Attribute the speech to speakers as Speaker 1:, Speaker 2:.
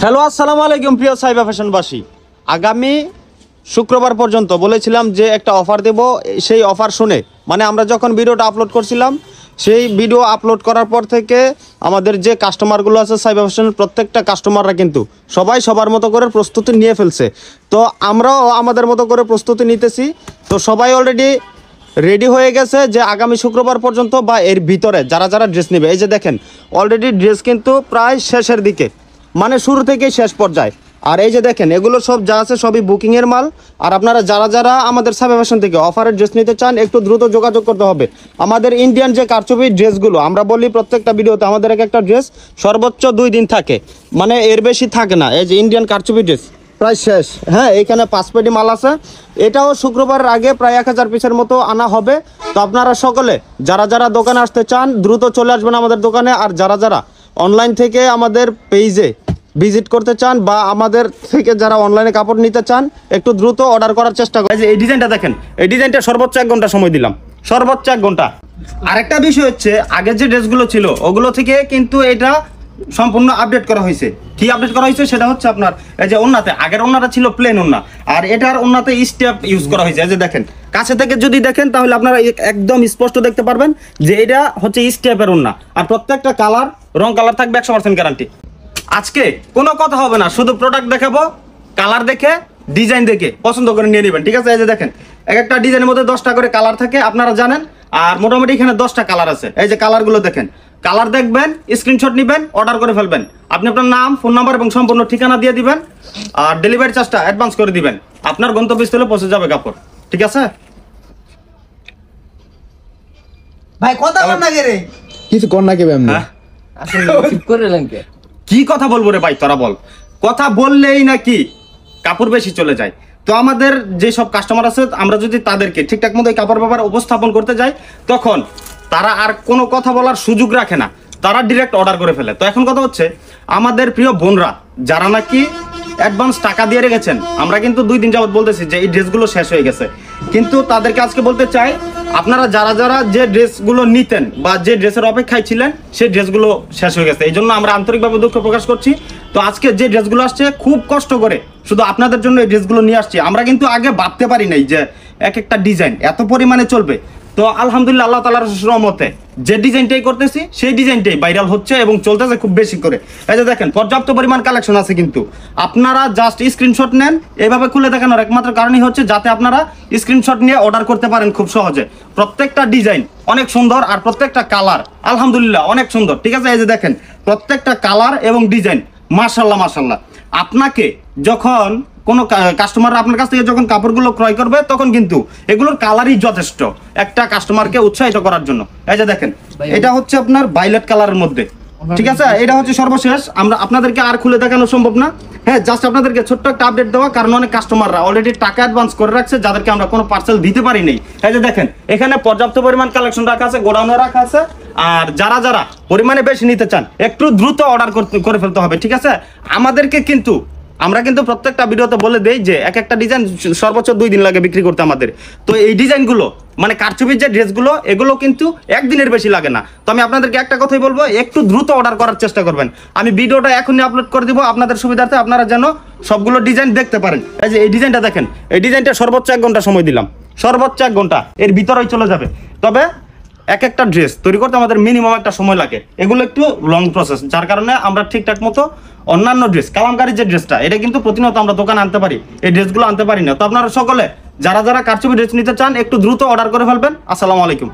Speaker 1: Hello আসসালামু আলাইকুম প্রিয় সাইবা ফ্যাশনবাসী। আগামী শুক্রবার পর্যন্ত বলেছিলাম যে একটা অফার দেব। সেই অফার শুনে মানে আমরা যখন ভিডিওটা আপলোড করছিলাম, সেই ভিডিও আপলোড করার পর থেকে আমাদের যে কাস্টমারগুলো আছে সাইবা ফ্যাশনের প্রত্যেকটা কাস্টমাররা কিন্তু সবাই সবার মতো করে প্রস্তুতি নিয়ে ফেলছে। তো আমরাও আমাদের মতো করে প্রস্তুতি নিতেছি। তো সবাই অলরেডি রেডি হয়ে গেছে যে আগামী শুক্রবার পর্যন্ত বা এর ভিতরে যারা যারা ড্রেস নেবে, এই যে দেখেন অলরেডি ড্রেস কিন্তু প্রায় শেষের দিকে, মানে শুরু থেকে শেষ পর্যায়ে। আর এই যে দেখেন এগুলো সব যা আছে সবই বুকিংয়ের মাল। আর আপনারা যারা যারা আমাদের সাইবা ফ্যাশন থেকে অফারের ড্রেস নিতে চান একটু দ্রুত যোগাযোগ করতে হবে। আমাদের ইন্ডিয়ান যে কারচুপি ড্রেসগুলো আমরা বলি প্রত্যেকটা ভিডিওতে, আমাদের একটা ড্রেস সর্বোচ্চ 2 দিন থাকে, মানে এর বেশি থাকে না। এই যে ইন্ডিয়ান কারচুপি ড্রেস প্রায় শেষ। হ্যাঁ, এইখানে 5 পেটি মাল আছে। এটাও শুক্রবারের আগে প্রায় 1000 পিসের মতো আনা হবে। তো আপনারা সকলে যারা যারা দোকানে আসতে চান দ্রুত চলে আসবেন আমাদের দোকানে। আর যারা যারা অনলাইন থেকে আমাদের পেজে ভিজিট করতে চান বা আমাদের থেকে যারা অনলাইনে কাপড় নিতে চান একটু দ্রুত অর্ডার করার চেষ্টা করেন। এই ডিজাইনটা দেখেন, এই ডিজাইনটা সর্বোচ্চ 1 ঘন্টা সময় দিলাম, সর্বোচ্চ 1 ঘন্টা। আরেকটা বিষয় হচ্ছে আগের যে ড্রেসগুলো ছিল ওগুলো থেকে কিন্তু এটা সম্পূর্ণ আপডেট করা হয়েছে। কি আপডেট করা হয়েছে সেটা হচ্ছে আপনার এই যে ওন্নাতে, আগের ওন্নাটা ছিল প্লেন ওন্না, আর এটার ওন্নাতে স্টেপ ইউজ করা হয়েছে। এই যে দেখেন, কাছে থেকে যদি দেখেন তাহলে আপনারা একদম স্পষ্ট দেখতে পারবেন যে এটা হচ্ছে স্টেপের ওন্না। আর প্রত্যেকটা কালার রং কালার থাকবে 100% গ্যারান্টি। আজকে কোনো কথা হবে না, শুধু প্রোডাক্ট দেখাবো, কালার দেখে ডিজাইন দেখে পছন্দ করে নিয়ে নেবেন, ঠিক আছে? এই যে দেখেন এক একটা ডিজাইনের মধ্যে 10টা করে কালার থাকে, আপনারা জানেন। আর মোটামুটি এখানে 10টা কালার আছে। এই যে কালারগুলো দেখেন, কালার দেখবেন, স্ক্রিনশট নেবেন, অর্ডার করে ফেলবেন। আপনি আপনার নাম, ফোন নাম্বার এবং সম্পূর্ণ ঠিকানা দিয়ে দিবেন। আর ডেলিভারি চার্জটা অ্যাডভান্স করে দিবেন। আপনার গন্তব্যস্থলে পৌঁছে যাবে কাপড়, ঠিক আছে?
Speaker 2: ভাই কথা বল না রে,
Speaker 3: কিছু কর না কেবে এমনি
Speaker 2: আসলে চুপ করে লেনকে
Speaker 1: কি কথা বলবো রে ভাই, তোরা বল। কথা বললেই নাকি কাপড় বেশি চলে যায়। তো আমাদের যেসব কাস্টমার আছে আমরা যদি তাদেরকে ঠিকঠাক মতো এই কাপড় ব্যাপার উপস্থাপন করতে যাই, তখন তারা আর কোনো কথা বলার সুযোগ রাখে না, তারা ডিরেক্ট অর্ডার করে ফেলে। তো এখন কথা হচ্ছে আমাদের প্রিয় বোনরা যারা নাকি অ্যাডভান্স টাকা দিয়ে রেখেছেন, আমরা কিন্তু 2 দিন যাবত বলতেছি যে এই ড্রেসগুলো শেষ হয়ে গেছে, কিন্তু তাদেরকে আজকে বলতে চাই আপনারা যারা যারা যে ড্রেসগুলো নিতেন বা যে ড্রেসের অপেক্ষায় ছিলেন সেই ড্রেসগুলো শেষ হয়ে গেছে। এই জন্য আমরা আন্তরিকভাবে দুঃখ প্রকাশ করছি। তো আজকে যে ড্রেসগুলো আসছে খুব কষ্ট করে শুধু আপনাদের জন্য এই ড্রেসগুলো নিয়ে আসছি। আমরা কিন্তু আগে ভাবতে পারি নাই যে এক একটা ডিজাইন এত পরিমাণে চলবে। তো আলহামদুলিল্লাহ আল্লাহ তাআলার রহমতে যে ডিজাইনটাই করতেছি সেই ডিজাইনটাই ভাইরাল হচ্ছে এবং চলতেছে খুব বেশি করে। এই যে দেখেন পর্যাপ্ত পরিমাণ কালেকশন আছে, কিন্তু আপনারা জাস্ট স্ক্রিনশট নেন। এইভাবে খুলে দেখানোর একমাত্র কারণই হচ্ছে যাতে আপনারা স্ক্রিনশট নিয়ে অর্ডার করতে পারেন খুব সহজে। প্রত্যেকটা ডিজাইন অনেক সুন্দর আর প্রত্যেকটা কালার আলহামদুলিল্লাহ অনেক সুন্দর, ঠিক আছে? এই যে দেখেন প্রত্যেকটা কালার এবং ডিজাইন মাশাআল্লাহ মাশাআল্লাহ। আপনাকে যখন কোনো কাস্টমার আপনার কাছ থেকে যখন কাপড়গুলো ক্রয় করবে তখন কিন্তু এগুলোর কালারই যথেষ্ট একটা কাস্টমারকে উৎসাহিত করার জন্য। এই যে দেখেন এটা হচ্ছে আপনার ভায়োলেট কালারের মধ্যে, ঠিক আছে? এটা হচ্ছে সর্বশেষ, আমরা আপনাদেরকে আর খুলে দেখানো সম্ভব না। হ্যাঁ, জাস্ট আপনাদেরকে ছোট্ট একটা আপডেট দেওয়া, কারণ অনেক কাস্টমাররা অলরেডি টাকা অ্যাডভান্স করে রাখছে যাদেরকে আমরা কোনো পার্সেল দিতে পারি নাই। এই যে দেখেন এখানে পর্যাপ্ত পরিমাণ কালেকশন রাখা আছে, গোডাউনে রাখা আছে। আর যারা যারা পরিমাণে বেশি নিতে চান একটু দ্রুত অর্ডার করে ফেলতে হবে, ঠিক আছে? আমাদেরকে কিন্তু আমরা কিন্তু প্রত্যেকটা ভিডিওতে বলে দেই যে এক একটা ডিজাইন সর্বোচ্চ 2 দিন লাগে বিক্রি করতে আমাদের। তো এই ডিজাইনগুলো মানে কারচুপির যে ড্রেসগুলো এগুলো কিন্তু একদিনের বেশি লাগে না। তো আমি আপনাদেরকে একটা কথাই বলবো, একটু দ্রুত অর্ডার করার চেষ্টা করবেন। আমি ভিডিওটা এখনই আপলোড করে দিব আপনাদের সুবিধার্থে, আপনারা যেন সবগুলো ডিজাইন দেখতে পারেন। এই যে এই ডিজাইনটা দেখেন, এই ডিজাইনটা সর্বোচ্চ 1 ঘন্টা সময় দিলাম, সর্বোচ্চ 1 ঘন্টা, এর ভিতরেই চলে যাবে। তবে এক একটা ড্রেস তৈরি করতে আমাদের মিনিমাম একটা সময় লাগে, এগুলো একটু লং প্রসেস, যার কারণে আমরা ঠিকঠাক মতো অন্যান্য ড্রেস কালামকারী যে ড্রেসটা এটা কিন্তু প্রতিনিয়ত আমরা দোকানে আনতে পারি, এই ড্রেসগুলো আনতে পারি না। তো আপনারা সকলে যারা যারা কারচুপি ড্রেস নিতে চান একটু দ্রুত অর্ডার করে ফেলবেন। আসসালামু আলাইকুম।